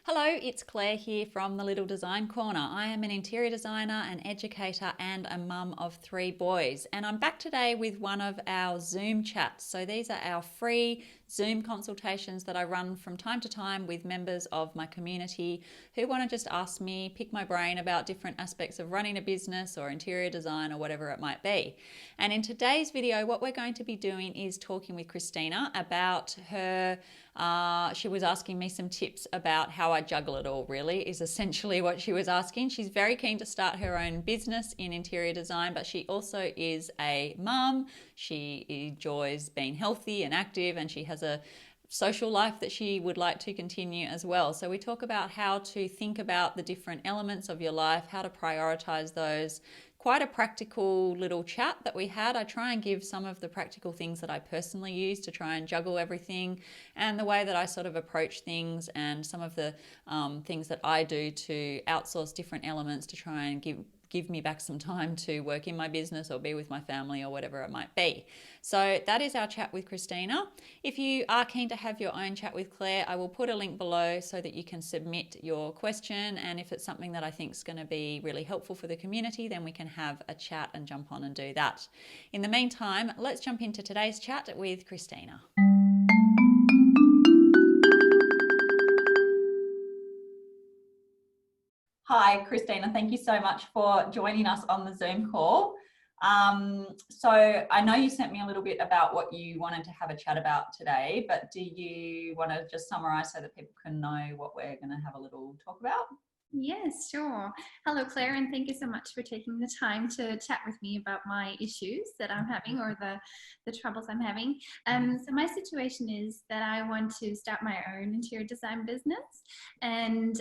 Hello, it's Claire here from the Little Design Corner. I am an interior designer, an educator, and a mum of 3 boys. And I'm back today with one of our Zoom chats. So these are our free Zoom consultations that I run from time to time with members of my community who want to just ask me, pick my brain about different aspects of running a business or interior design or whatever it might be. And in today's video, what we're going to be doing is talking with Christina about her. She was asking me some tips about how I juggle it all, really, is essentially what she was asking. She's very keen to start her own business in interior design, but she also is a mum. She enjoys being healthy and active, and she has a social life that she would like to continue as well. So we talk about how to think about the different elements of your life, how to prioritize those. Quite a practical little chat that we had. I try and give some of the practical things that I personally use to try and juggle everything, and the way that I sort of approach things, and some of the things that I do to outsource different elements to try and give me back some time to work in my business or be with my family or whatever it might be. So that is our chat with Christina. If you are keen to have your own chat with Claire, I will put a link below so that you can submit your question, and if it's something that I think is going to be really helpful for the community, then we can have a chat and jump on and do that. In the meantime, let's jump into today's chat with Christina. Hi, Christina. Thank you so much for joining us on the Zoom call. So I know you sent me a little bit about what you wanted to have a chat about today, but do you want to just summarize so that people can know what we're going to have a little talk about? Yes, sure. Hello, Claire, and thank you so much for taking the time to chat with me about my issues that I'm having, or the troubles I'm having. So my situation is that I want to start my own interior design business, and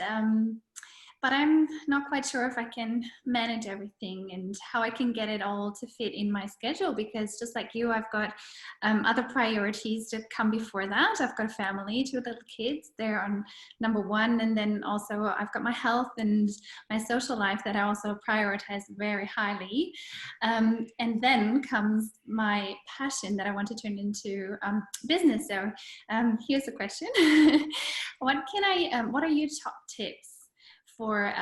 but I'm not quite sure if I can manage everything and how I can get it all to fit in my schedule, because just like you, I've got other priorities that come before that. I've got a family, 2 little kids. They're on number one. And then also I've got my health and my social life that I also prioritize very highly. And then comes my passion that I want to turn into business. So here's the question. What are your top tips for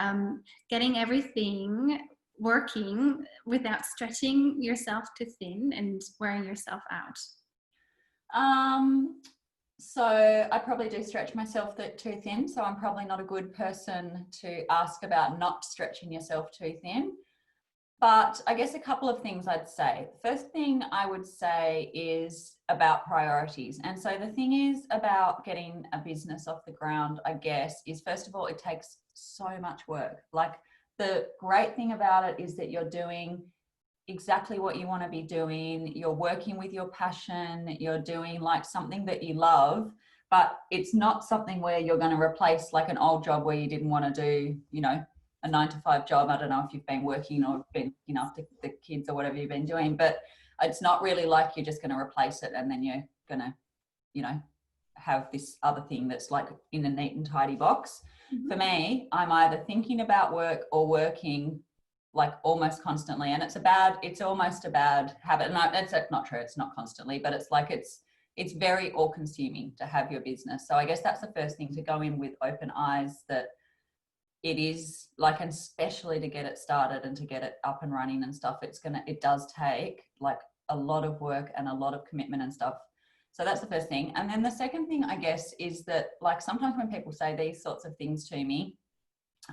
getting everything working without stretching yourself too thin and wearing yourself out? So I probably do stretch myself too thin. So I'm probably not a good person to ask about not stretching yourself too thin. But I guess a couple of things I'd say. The first thing I would say is about priorities. And so the thing is about getting a business off the ground, I guess, is first of all, it takes so much work. Like, the great thing about it is that you're doing exactly what you want to be doing. You're working with your passion. You're doing like something that you love, but it's not something where you're going to replace like an old job where you didn't want to do, a 9 to 5 job. I don't know if you've been working or been looking after the kids or whatever you've been doing, but it's not really like you're just going to replace it and then you're going to, have this other thing that's like in a neat and tidy box. Mm-hmm. For me, I'm either thinking about work or working like almost constantly, and it's almost a bad habit. And it's not true, it's not constantly, but it's like it's very all consuming to have your business. So I guess that's the first thing, to go in with open eyes that it is like, and especially to get it started and to get it up and running and stuff, it does take like a lot of work and a lot of commitment and stuff. So that's the first thing. And then the second thing, I guess, is that like sometimes when people say these sorts of things to me,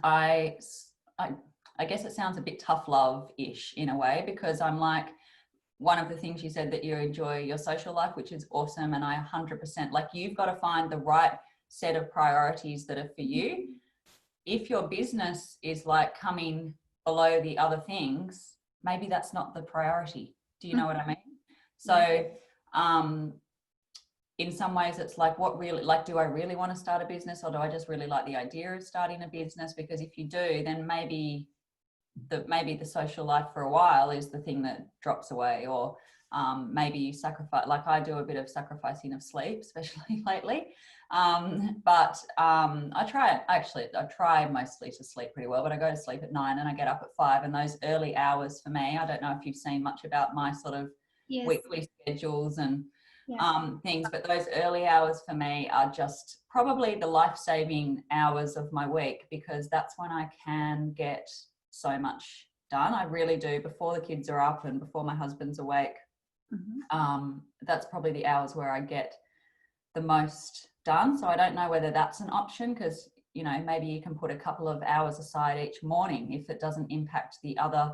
I guess it sounds a bit tough love-ish in a way, because I'm like, one of the things you said, that you enjoy your social life, which is awesome. And I 100%, like, you've got to find the right set of priorities that are for you. If your business is like coming below the other things, maybe that's not the priority. Do you know what I mean? So, in some ways it's like, what really, like, do I really want to start a business, or do I just really like the idea of starting a business? Because if you do, then maybe the social life for a while is the thing that drops away, or maybe you sacrifice, like I do a bit of sacrificing of sleep, especially lately. But I try mostly to sleep pretty well, but I go to sleep at 9 and I get up at 5, and those early hours for me, I don't know if you've seen much about my sort of Yes. weekly schedules, and things. But those early hours for me are just probably the life-saving hours of my week, because that's when I can get so much done. I really do, before the kids are up and before my husband's awake. That's probably the hours where I get the most done. So I don't know whether that's an option, because you know, maybe you can put a couple of hours aside each morning if it doesn't impact the other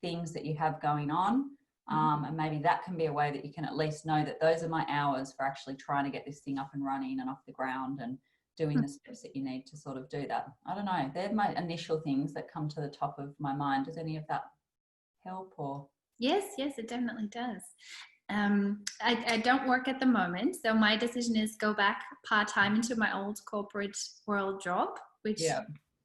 things that you have going on. And maybe that can be a way that you can at least know that those are my hours for actually trying to get this thing up and running and off the ground and doing the steps that you need to sort of do that. I don't know. They're my initial things that come to the top of my mind. Does any of that help? Or Yes, it definitely does. I don't work at the moment, so my decision is go back part-time into my old corporate world job, which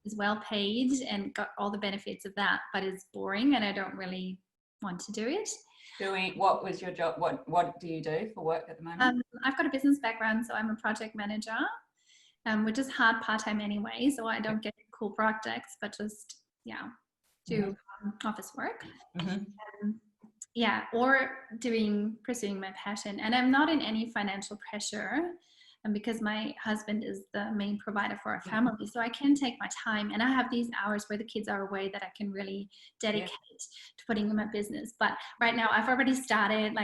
is well paid and got all the benefits of that, but it's boring and I don't really want to do it. What was your job? What do you do for work at the moment? I've got a business background, so I'm a project manager, which is hard part-time anyway, so I don't get cool projects, but just do office work. Or pursuing my passion. And I'm not in any financial pressure, and because my husband is the main provider for our family, so I can take my time, and I have these hours where the kids are away that I can really dedicate to putting in my business. But right now I've already started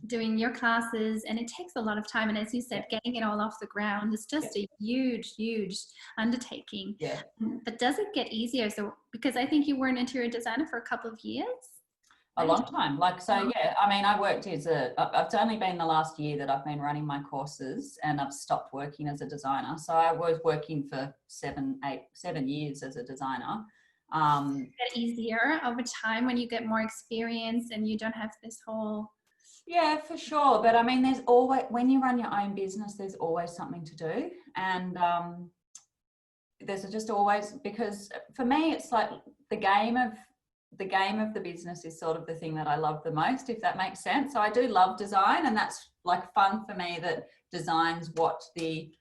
doing your classes, and it takes a lot of time, and as you said, getting it all off the ground is just a huge undertaking. But does it get easier? So, because I think you were an interior designer for a couple of years. A long time. I mean, I've only been the last year that I've been running my courses, and I've stopped working as a designer. So I was working for 7 years as a designer. Get easier over time when you get more experience and you don't have this whole... Yeah, for sure. But I mean, there's always, when you run your own business, there's always something to do. And there's just always, because for me, it's like the game of the business is sort of the thing that I love the most, if that makes sense. So I do love design, and that's like fun for me, that designs what the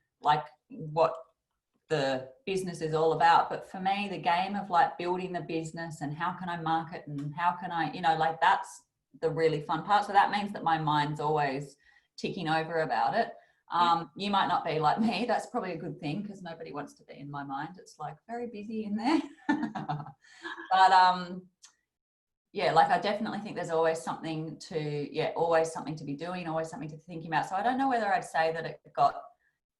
business is all about. But for me, the game of like building the business and how can I market and how can I, that's the really fun part. So that means that my mind's always ticking over about it. You might not be like me. That's probably a good thing, because nobody wants to be in my mind. It's like very busy in there. But I definitely think there's always something to be doing, always something to be thinking about. So I don't know whether I'd say that it got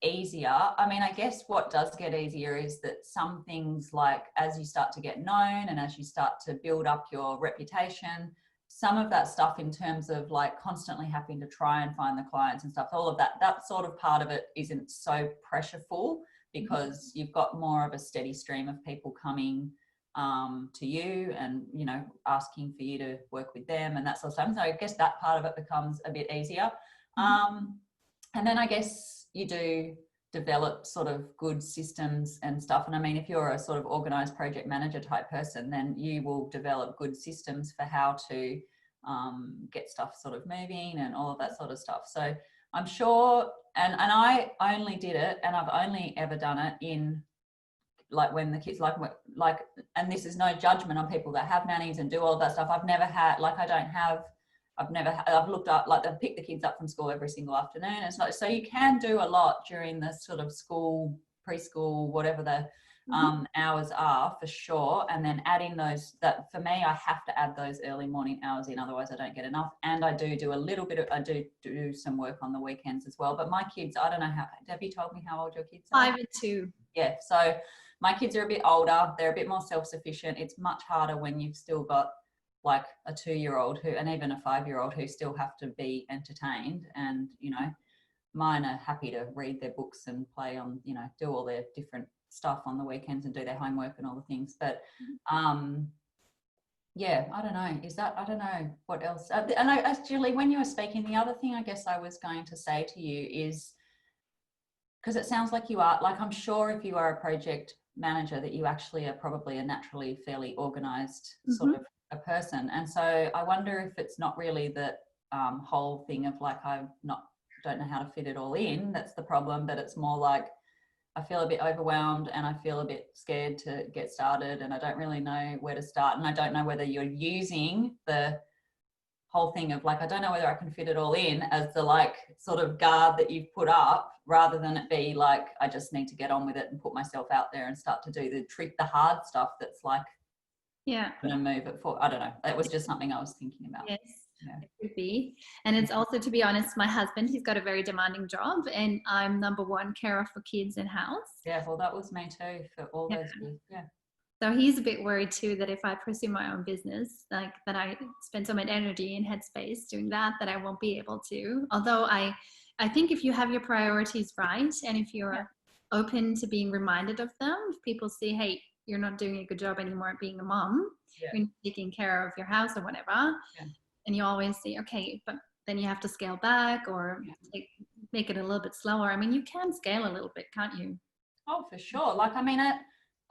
easier. I mean, I guess what does get easier is that some things, like as you start to get known and as you start to build up your reputation, some of that stuff in terms of like constantly having to try and find the clients and stuff, all of that sort of part of it isn't so pressureful, because you've got more of a steady stream of people coming to you and, asking for you to work with them and that sort of stuff. So I guess that part of it becomes a bit easier. And then I guess you do develop sort of good systems and stuff. And I mean, if you're a sort of organized project manager type person, then you will develop good systems for how to get stuff sort of moving and all of that sort of stuff. So I'm sure, and I only did it, and I've only ever done it in like when the kids like, and this is no judgment on people that have nannies and do all of that stuff. I've never had, like, I've looked up, like they've picked the kids up from school every single afternoon. It's not, so you can do a lot during the sort of school, preschool, whatever the hours are, for sure. And then adding those, that for me, I have to add those early morning hours in, otherwise I don't get enough. And I do a little bit of, I do some work on the weekends as well. But my kids, I don't know how, have you told me how old your kids are? 5 and 2. Yeah, so my kids are a bit older, they're a bit more self-sufficient. It's much harder when you've still got like a 2-year-old who, and even a 5-year-old who still have to be entertained. And, mine are happy to read their books and play on, do all their different stuff on the weekends and do their homework and all the things. But yeah, I don't know. I don't know what else. And actually, when you were speaking, the other thing I guess I was going to say to you is, because it sounds like you are, like, I'm sure if you are a project manager that you actually are probably a naturally fairly organized sort of a person. And so I wonder if it's not really the whole thing of like, don't know how to fit it all in, that's the problem, but it's more like I feel a bit overwhelmed and I feel a bit scared to get started, and I don't really know where to start, and I don't know whether you're using the whole thing of like, I don't know whether I can fit it all in, as the like sort of guard that you've put up, rather than it be like, I just need to get on with it and put myself out there and start to do the hard stuff that's like, yeah, going to move it forward. I don't know. That was just something I was thinking about. yes. Yeah. It could be. And it's also, to be honest, my husband, he's got a very demanding job, and I'm number one carer for kids and house. Yeah, well, that was me too for all those years. Yeah. So he's a bit worried too that if I pursue my own business, like that I spend so much energy and headspace doing that, that I won't be able to. Although I think if you have your priorities right, and if you're open to being reminded of them, if people say, hey, you're not doing a good job anymore at being a mom, you're taking care of your house or whatever, and you always say, okay, but then you have to scale back or make it a little bit slower. I mean, you can scale a little bit, can't you? Oh, for sure. Like, I mean,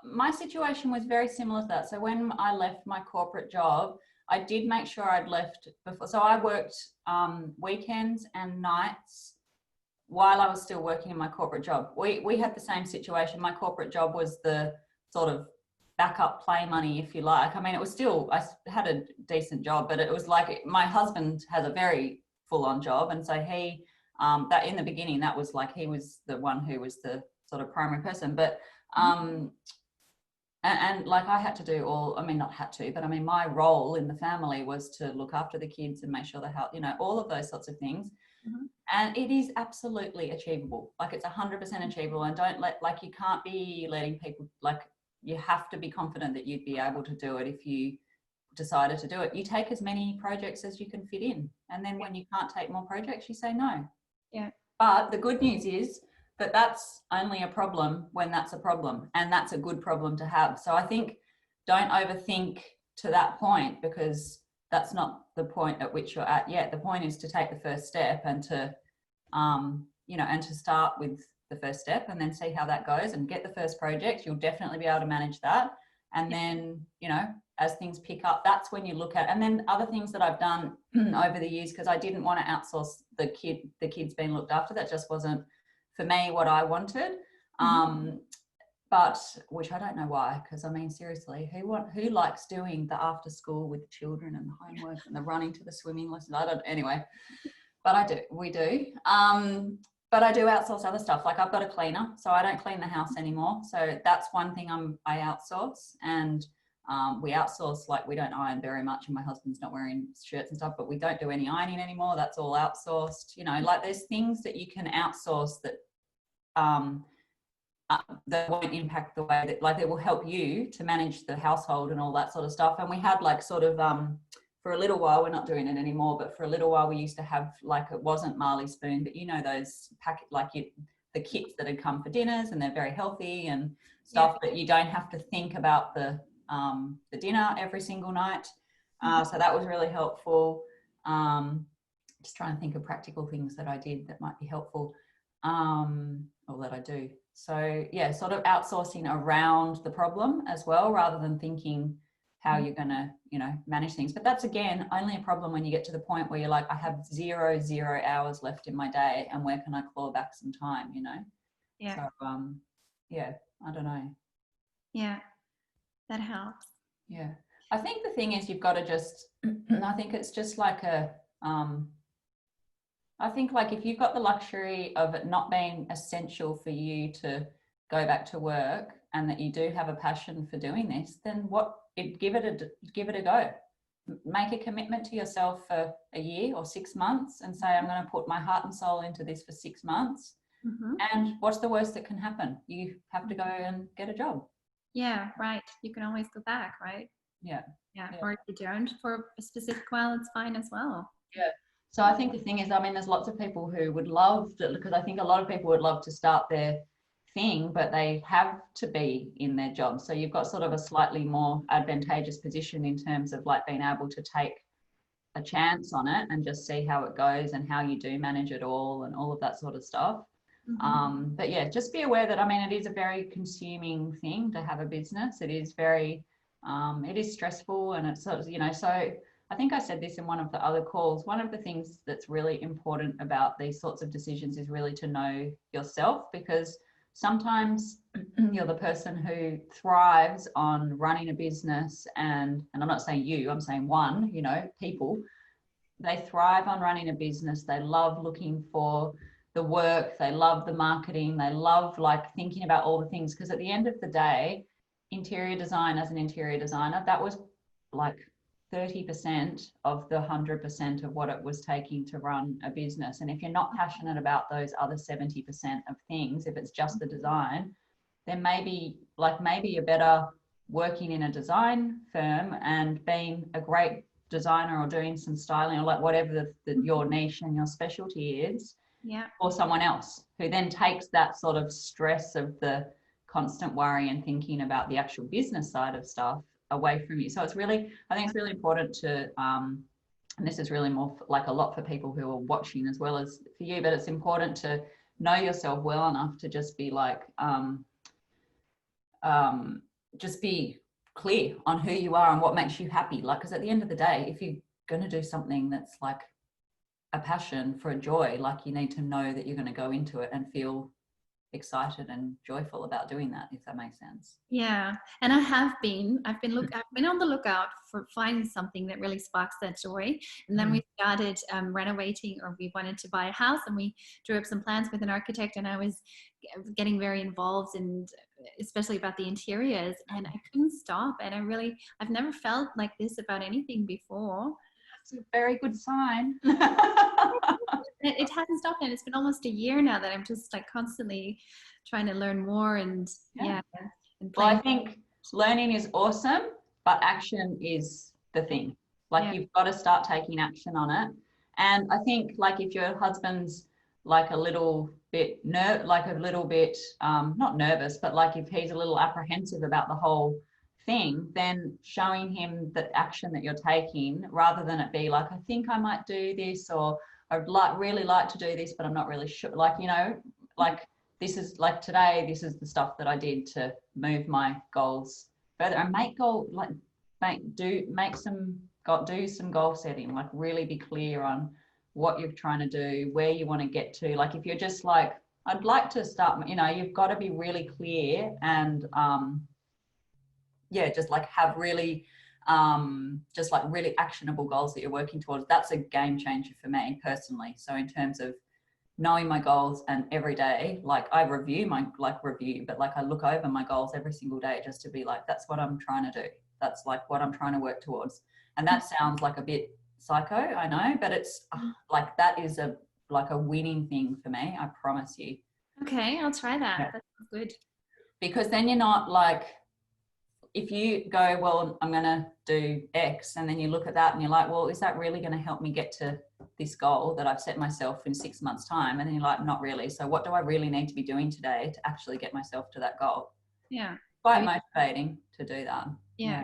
my situation was very similar to that. So when I left my corporate job, I did make sure I'd left before. So I worked weekends and nights while I was still working in my corporate job. We had the same situation. My corporate job was the sort of backup play money, if you like. I mean, it was still, I had a decent job, but it was like, my husband has a very full-on job. And so he, that in the beginning, that was like, he was the one who was the sort of primary person. But and like I had to do all, I mean, not had to, but I mean, my role in the family was to look after the kids and make sure they help, you know, all of those sorts of things. And it is absolutely achievable. Like, it's 100% achievable. And don't let, like, you can't be letting people, like, you have to be confident that you'd be able to do it if you decided to do it. You take as many projects as you can fit in. And then when you can't take more projects, you say no. Yeah. But the good news is that that's only a problem when that's a problem, and that's a good problem to have. So I think don't overthink to that point, because that's not the point at which you're at yet. The point is to take the first step and to, you know, and to start with the first step and then see how that goes and get the first project. You'll definitely be able to manage that. And then, you know, as things pick up, that's when you look at, and then other things that I've done over the years, because I didn't want to outsource the kids being looked after. That just wasn't for me what I wanted. But which I don't know why, because I mean, seriously, who likes doing the after school with the children and the homework and the running to the swimming lesson? I don't, anyway, but we do. But I do outsource other stuff. Like, I've got a cleaner, so I don't clean the house anymore. So that's one thing I outsource. And we outsource, like, we don't iron very much, and my husband's not wearing shirts and stuff, but we don't do any ironing anymore. That's all outsourced. You know, like, there's things that you can outsource that that won't impact the way that, like, it will help you to manage the household and all that sort of stuff. And we had, like, sort of for a little while, we're not doing it anymore, but for a little while we used to have, like, it wasn't Marley Spoon, but you know, those the kits that had come for dinners, and they're very healthy and stuff, but you don't have to think about the dinner every single night. So that was really helpful. Just trying to think of practical things that I did that might be helpful, or that I do. So yeah, sort of outsourcing around the problem as well, rather than thinking how you're going to, you know, manage things. But that's, again, only a problem when you get to the point where you're like, I have 0 hours left in my day, and where can I claw back some time, you know? Yeah. So, yeah, I don't know. Yeah, that helps. Yeah. I think the thing is, you've got to just, I think it's just like I think, like, if you've got the luxury of it not being essential for you to go back to work, and that you do have a passion for doing this, then give it a go. Make a commitment to yourself for a year or 6 months and say, I'm going to put my heart and soul into this for 6 months. And what's the worst that can happen? You have to go and get a job. Yeah, right. You can always go back, right? Yeah. Or if you don't for a specific while, it's fine as well. Yeah. So I think the thing is, I mean, there's lots of people who would love to, because I think a lot of people would love to start their thing, but they have to be in their job. So you've got sort of a slightly more advantageous position in terms of, like, being able to take a chance on it and just see how it goes and how you do manage it all and all of that sort of stuff. But yeah, just be aware that, I mean, it is a very consuming thing to have a business. It is very, it is stressful, and it's sort of, you know, so I think I said this in one of the other calls. One of the things that's really important about these sorts of decisions is really to know yourself, because sometimes you're the person who thrives on running a business, and I'm not saying you, I'm saying one, you know, people they thrive on running a business. They love looking for the work. They love the marketing. They love like thinking about all the things. Because at the end of the day, interior design as an interior designer, that was like 30% of the 100% of what it was taking to run a business. And if you're not passionate about those other 70% of things, if it's just the design, then maybe you're better working in a design firm and being a great designer or doing some styling or like whatever your niche and your specialty is, yeah, or someone else who then takes that sort of stress of the constant worry and thinking about the actual business side of stuff away from you. So it's really, I think it's really important to, and this is really more like a lot for people who are watching as well as for you, but it's important to know yourself well enough to just be like, just be clear on who you are and what makes you happy. Like, because at the end of the day, if you're going to do something that's like a passion for a joy, like you need to know that you're going to go into it and feel excited and joyful about doing that, if that makes sense. yeah. And I've been on the lookout for finding something that really sparks that joy. And then we started renovating, or we wanted to buy a house, and we drew up some plans with an architect, and I was getting very involved, and especially about the interiors, and I couldn't stop. And I've never felt like this about anything before. That's a very good sign. It hasn't stopped, and it's been almost a year now that I'm just like constantly trying to learn more, and and well, I think learning is awesome, but action is the thing. Like you've got to start taking action on it. And I think like if your husband's like a little bit not nervous, but like if he's a little apprehensive about the whole thing, then showing him the action that you're taking, rather than it be like, I think I might do this, or I'd really like to do this, but I'm not really sure. Like, you know, like this is like today, this is the stuff that I did to move my goals further and do some goal setting, like really be clear on what you're trying to do, where you want to get to. Like if you're just like, I'd like to start, you know, you've got to be really clear and just like have really just like really actionable goals that you're working towards. That's a game changer for me personally. So in terms of knowing my goals, and every day, like I but like I look over my goals every single day just to be like, that's what I'm trying to do. That's like what I'm trying to work towards. And that sounds like a bit psycho, I know, but it's like, that is a winning thing for me. I promise you. Okay, I'll try that. Yeah. That sounds good. Because then you're not like, if you go, well, I'm going to do X, and then you look at that and you're like, well, is that really going to help me get to this goal that I've set myself in 6 months' time? And then you're like, not really. So what do I really need to be doing today to actually get myself to that goal? Yeah. Quite motivating to do that. Yeah.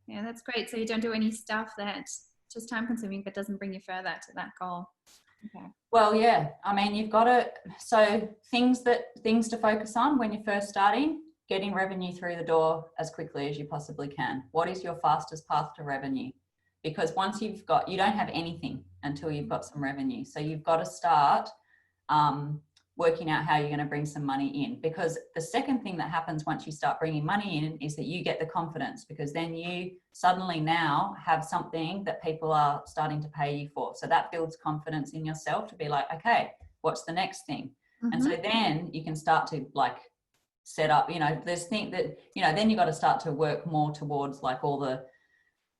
Yeah, that's great. So you don't do any stuff that's just time consuming but doesn't bring you further to that goal. Okay. Well, yeah. I mean, you've got to, so things to focus on when you're first starting: getting revenue through the door as quickly as you possibly can. What is your fastest path to revenue? Because once you don't have anything until you've got some revenue. So you've got to start working out how you're going to bring some money in. Because the second thing that happens once you start bringing money in is that you get the confidence, because then you suddenly now have something that people are starting to pay you for. So that builds confidence in yourself to be like, okay, what's the next thing? Mm-hmm. And so then you can start to like set up, you know, there's things that, you know, then you've got to start to work more towards like all the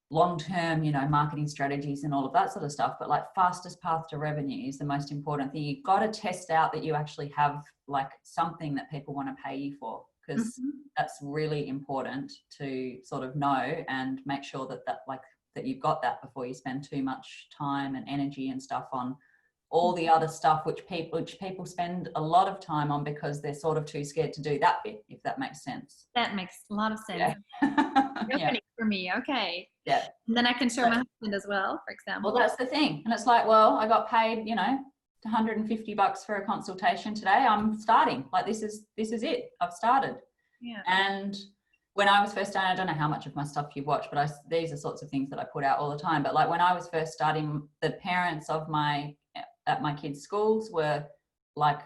long-term, you know, marketing strategies and all of that sort of stuff. But like fastest path to revenue is the most important thing. You've got to test out that you actually have like something that people want to pay you for, because that's really important to sort of know and make sure that you've got that before you spend too much time and energy and stuff on all the other stuff which people spend a lot of time on because they're sort of too scared to do that bit, if that makes sense. That makes a lot of sense. Yeah. For me, okay. Yeah. And then I can show my husband as well, for example. Well, that's the thing. And it's like, well, I got paid, you know, $150 for a consultation today. I'm starting. Like this is it. I've started. Yeah. And when I was first starting, I don't know how much of my stuff you've watched, but these are sorts of things that I put out all the time. But like when I was first starting, the parents of at my kids' schools were like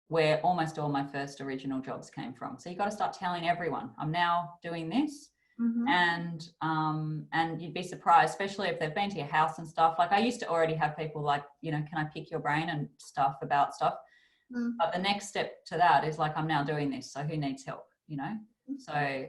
where almost all my first original jobs came from. So you got to start telling everyone, I'm now doing this. And you'd be surprised, especially if they've been to your house and stuff. Like I used to already have people like, you know, can I pick your brain and stuff about stuff? But the next step to that is like, I'm now doing this, so who needs help, you know? So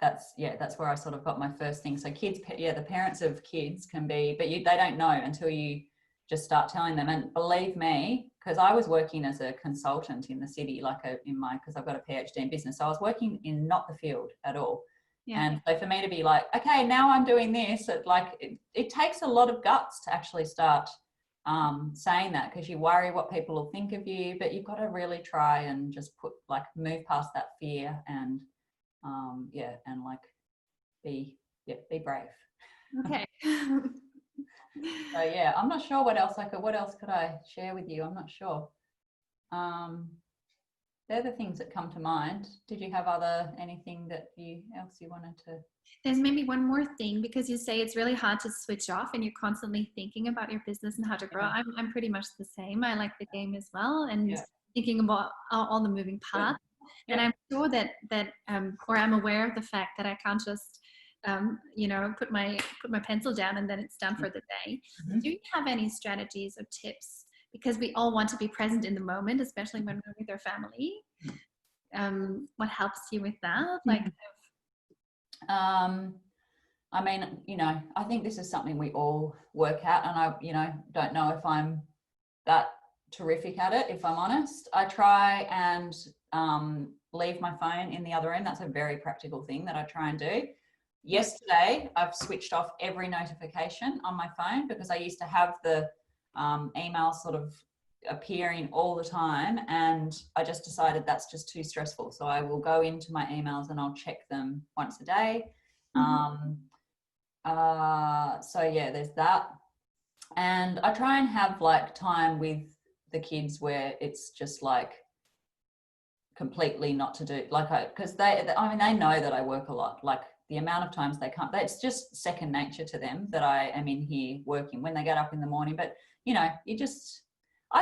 that's where I sort of got my first thing. So kids, the parents of kids can be, but they don't know until you just start telling them. And believe me, because I was working as a consultant in the city, because I've got a PhD in business, so I was working in not the field at all. And so for me to be like, okay, now I'm doing this, it takes a lot of guts to actually start saying that, because you worry what people will think of you, but you've got to really try and just move past that fear and be brave. Okay. So yeah, I'm not sure what else could I share with you? I'm not sure. They're the things that come to mind. Did you have anything else you wanted to? There's maybe one more thing, because you say it's really hard to switch off and you're constantly thinking about your business and how to grow. Yeah. I'm pretty much the same. I like the game as well, and thinking about all the moving parts. Yeah. And I'm sure or I'm aware of the fact that I can't just put my pencil down and then it's done for the day. Do you have any strategies or tips? Because we all want to be present in the moment, especially when we're with our family. What helps you with that? I mean, I think this is something we all work at, and I, don't know if I'm that terrific at it, if I'm honest. I try and leave my phone in the other room. That's a very practical thing that I try and do. Yesterday, I've switched off every notification on my phone, because I used to have the emails sort of appearing all the time, and I just decided that's just too stressful. So I will go into my emails and I'll check them once a day. So yeah, there's that. And I try and have time with the kids where it's just completely not to do, because they know that I work a lot. The amount of times they come, it's just second nature to them that I am in here working when they get up in the morning. But I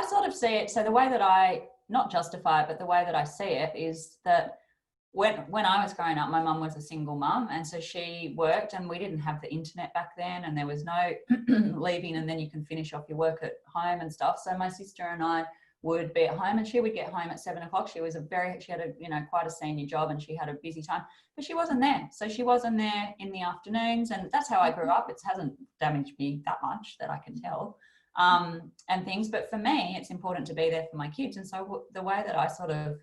sort of see it. So the way that I, not justify it, but the way that I see it is that when I was growing up, my mum was a single mum, and so she worked, and we didn't have the internet back then, and there was no leaving and then you can finish off your work at home and stuff. So my sister and I would be at home, and she would get home at 7 o'clock. She had quite a senior job, and she had a busy time, but she wasn't there. So she wasn't there in the afternoons, and that's how I grew up. It hasn't damaged me that much that I can tell, and things. But for me, it's important to be there for my kids. And so the way that I sort of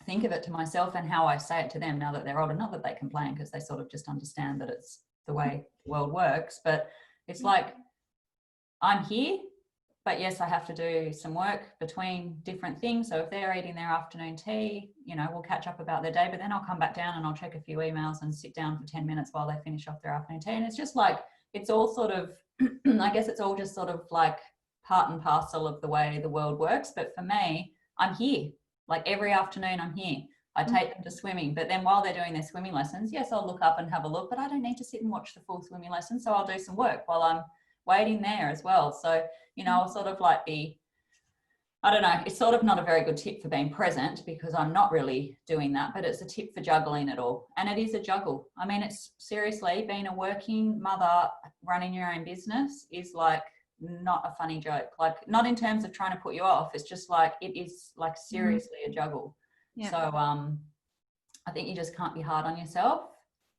think of it to myself and how I say it to them now that they're older, not that they complain, because they sort of just understand that it's the way the world works, but it's I'm here, but yes, I have to do some work between different things. So if they're eating their afternoon tea, we'll catch up about their day, but then I'll come back down and I'll check a few emails and sit down for 10 minutes while they finish off their afternoon tea. And it's just it's all sort of, I guess it's all just sort of part and parcel of the way the world works. But for me, I'm here. Every afternoon I'm here. I take them to swimming, but then while they're doing their swimming lessons, yes, I'll look up and have a look, but I don't need to sit and watch the full swimming lesson. So I'll do some work while I'm waiting there as well. So, I'll sort of I don't know, it's sort of not a very good tip for being present, because I'm not really doing that, but it's a tip for juggling it all. And it is a juggle. I mean, it's seriously, being a working mother, running your own business is not a funny joke, not in terms of trying to put you off. It's just it is seriously a juggle. Yeah. So I think you just can't be hard on yourself,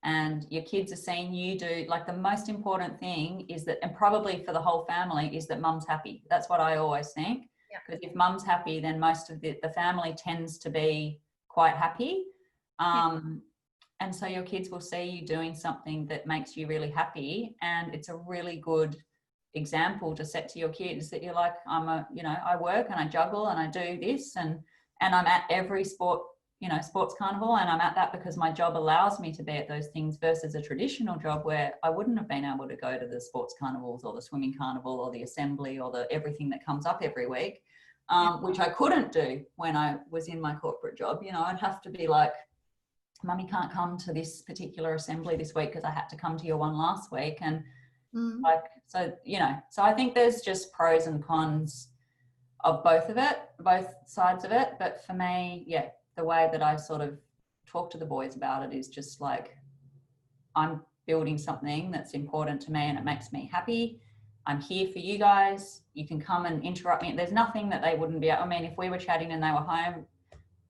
and your kids are seeing you do the most important thing is that, and probably for the whole family, is that mum's happy. That's what I always think, because if mum's happy, then most of the family tends to be quite happy. And so your kids will see you doing something that makes you really happy, and it's a really good example to set to your kids that you're I work and I juggle and I do this, and I'm at every sports carnival, and I'm at that because my job allows me to be at those things, versus a traditional job where I wouldn't have been able to go to the sports carnivals or the swimming carnival or the assembly or the everything that comes up every week, which I couldn't do when I was in my corporate job. I'd have to be Mummy can't come to this particular assembly this week because I had to come to your one last week. And so I think there's just pros and cons of both sides of it. But for me, the way that I sort of talk to the boys about it is just I'm building something that's important to me and it makes me happy. I'm here for you guys. You can come and interrupt me. There's nothing that they wouldn't be. I mean, if we were chatting and they were home,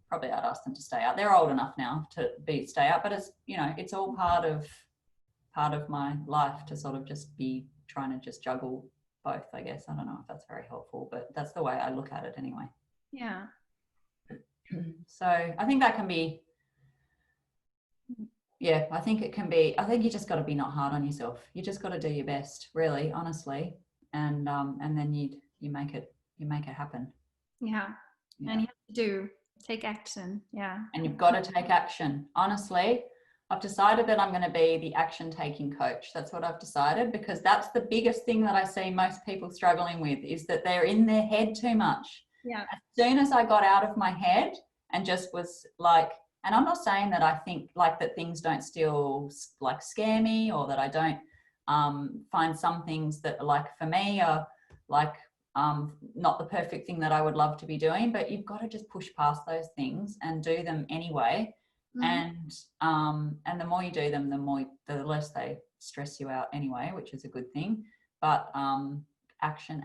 probably I'd ask them to stay out. They're old enough now to stay out, but it's, you know, it's all part of my life to sort of just be trying to just juggle both, I guess. I don't know if that's very helpful, but that's the way I look at it anyway. Yeah. So I think that can be, yeah, I think it can be, I think you just got to be not hard on yourself. You just got to do your best, really, honestly. And then you make it happen. Yeah. And you have to take action. Yeah. And you've got to take action. Honestly, I've decided that I'm going to be the action taking coach. That's what I've decided, because that's the biggest thing that I see most people struggling with, is that they're in their head too much. Yeah. As soon as I got out of my head and just was like, and I'm not saying that I think like that things don't still like scare me, or that I don't find some things that like for me are like not the perfect thing that I would love to be doing, but you've got to just push past those things and do them anyway. Mm-hmm. And the more you do them, the less they stress you out anyway, which is a good thing. But action.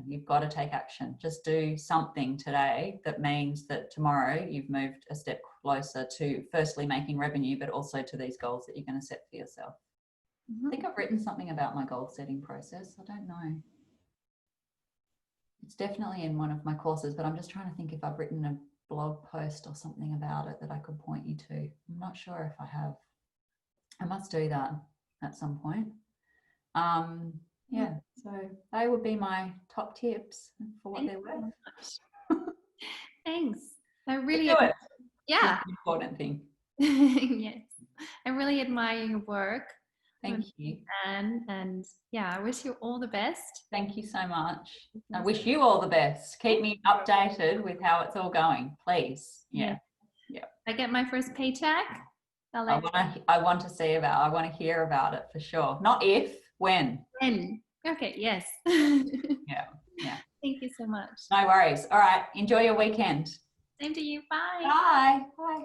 You've got to take action. Just do something today that means that tomorrow you've moved a step closer to firstly making revenue, but also to these goals that you're going to set for yourself. Mm-hmm. I think I've written something about my goal setting process. I don't know. It's definitely in one of my courses, but I'm just trying to think if I've written a blog post or something about it that I could point you to. I'm not sure if I have. I must do that at some point. Yeah, so they would be my top tips for what they're worth. Thanks. I really do it. Yeah. It's an important thing. Yes. I really admire your work. Thank you. And yeah, I wish you all the best. Thank you so much. I wish you all the best. Keep me updated with how it's all going, please. Yeah. I get my first paycheck. I want to see about. I want to hear about it for sure. Not if, when. When. Okay. Yes. Yeah. Thank you so much. No worries. All right. Enjoy your weekend. Same to you. Bye. Bye. Bye.